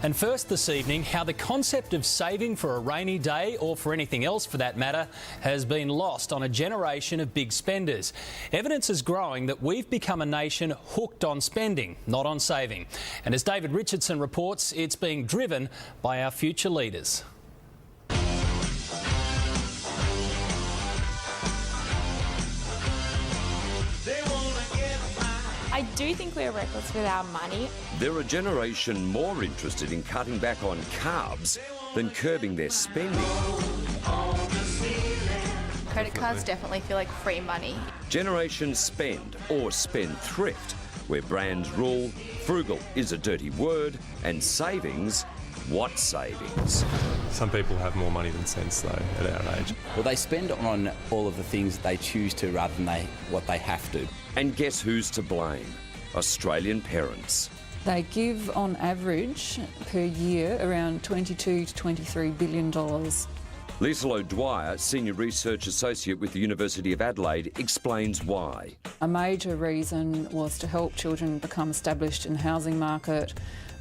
And first this evening, how the concept of saving for a rainy day, or for anything else for that matter, has been lost on a generation of big spenders. Evidence is growing that we've become a nation hooked on spending, not on saving. And as David Richardson reports, it's being driven by our future leaders. I do think we're reckless with our money. They're a generation more interested in cutting back on carbs than curbing their spending. Credit cards definitely feel like free money. Generation Spend, or Spendthrift, where brands rule, frugal is a dirty word, and savings, what savings? Some people have more money than sense, though, at our age. Well, they spend on all of the things they choose to rather than what they have to. And guess who's to blame? Australian parents. They give, on average, per year, around $22 to $23 billion. Liesl O'Dwyer, Senior Research Associate with the University of Adelaide, explains why. A major reason was to help children become established in the housing market,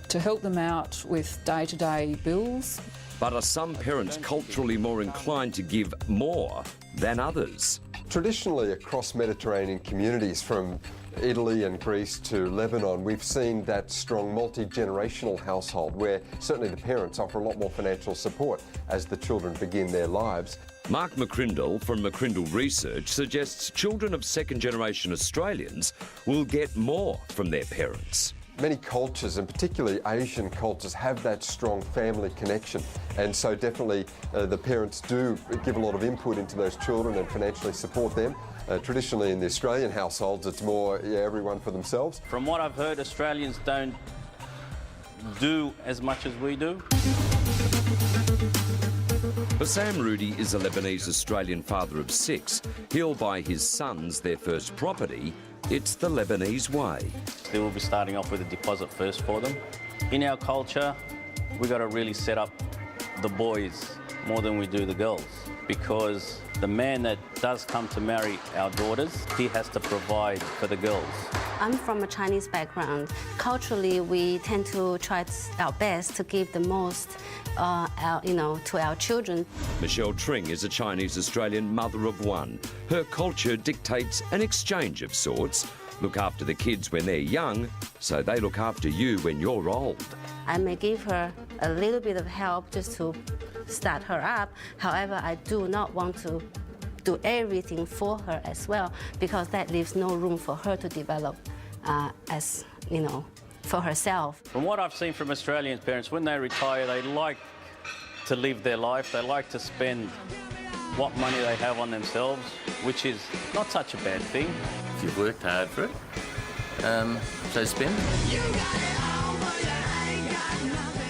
to help them out with day-to-day bills. But are some parents culturally more inclined to give more than others? Traditionally, across Mediterranean communities, from Italy and Greece to Lebanon, we've seen that strong multi-generational household where certainly the parents offer a lot more financial support as the children begin their lives. Mark McCrindle from McCrindle Research suggests children of second-generation Australians will get more from their parents. Many cultures, and particularly Asian cultures, have that strong family connection, and so definitely the parents do give a lot of input into those children and financially support them. Traditionally in the Australian households, it's more everyone for themselves. From what I've heard, Australians don't do as much as we do. Bassam Rudi is a Lebanese-Australian father of 6. He'll buy his sons their first property. It's the Lebanese way. They will be starting off with a deposit first for them. In our culture, we've got to really set up the boys more than we do the girls, because the man that does come to marry our daughters, he has to provide for the girls. I'm from a Chinese background. Culturally, we tend to try our best to give the most to our children. Michelle Tring is a Chinese-Australian mother of 1. Her culture dictates an exchange of sorts. Look after the kids when they're young, so they look after you when you're old. I may give her a little bit of help just to start her up. However, I do not want to do everything for her as well, because that leaves no room for her to develop for herself. From what I've seen from Australian parents, when they retire, they like to live their life. They like to spend what money they have on themselves, which is not such a bad thing. If you've worked hard for it, so spend.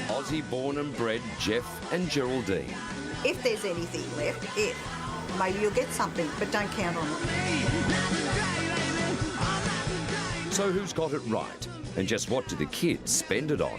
Aussie born and bred Jeff and Geraldine. If there's anything left, maybe you'll get something, but don't count on it. So who's got it right? And just what do the kids spend it on?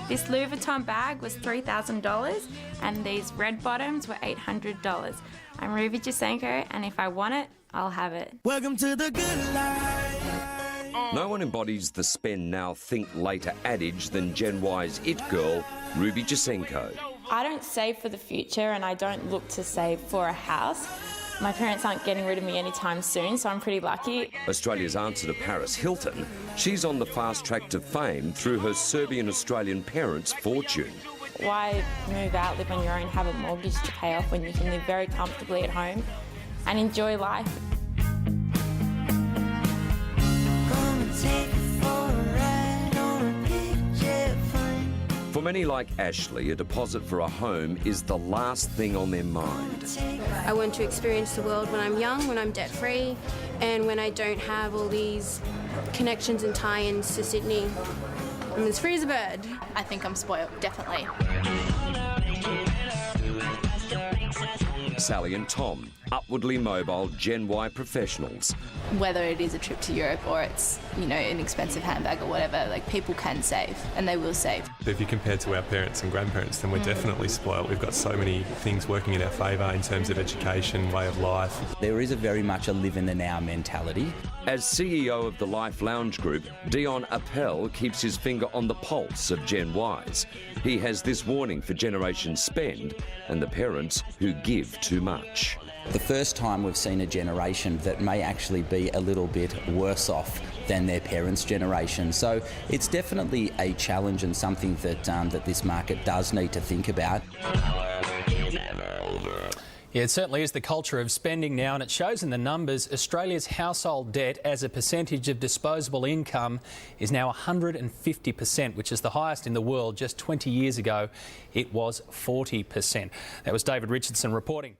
This Louis Vuitton bag was $3,000 and these red bottoms were $800. I'm Ruby Jasenko, and if I want it, I'll have it. Welcome to the good life. No one embodies the spend now, think later adage than Gen Y's it girl, Ruby Jasenko. I don't save for the future, and I don't look to save for a house. My parents aren't getting rid of me anytime soon, so I'm pretty lucky. Australia's answer to Paris Hilton, she's on the fast track to fame through her Serbian-Australian parents' fortune. Why move out, live on your own, have a mortgage to pay off when you can live very comfortably at home and enjoy life? For many like Ashley, a deposit for a home is the last thing on their mind. I want to experience the world when I'm young, when I'm debt-free, and when I don't have all these connections and tie-ins to Sydney. I'm as free as a bird. I think I'm spoiled, definitely. Sally and Tom, upwardly mobile Gen Y professionals. Whether it is a trip to Europe or it's, an expensive handbag or whatever, people can save, and they will save. If you compare to our parents and grandparents, then we're definitely spoiled. We've got so many things working in our favour in terms of education, way of life. There is very much a live in the now mentality. As CEO of the Life Lounge Group, Dion Appel keeps his finger on the pulse of Gen Ys. He has this warning for Generation Spend and the parents who give too much. The first time we've seen a generation that may actually be a little bit worse off than their parents' generation. So it's definitely a challenge and something that, that this market does need to think about. Yeah, it certainly is the culture of spending now, and it shows in the numbers. Australia's household debt as a percentage of disposable income is now 150%, which is the highest in the world. Just 20 years ago, it was 40%. That was David Richardson reporting.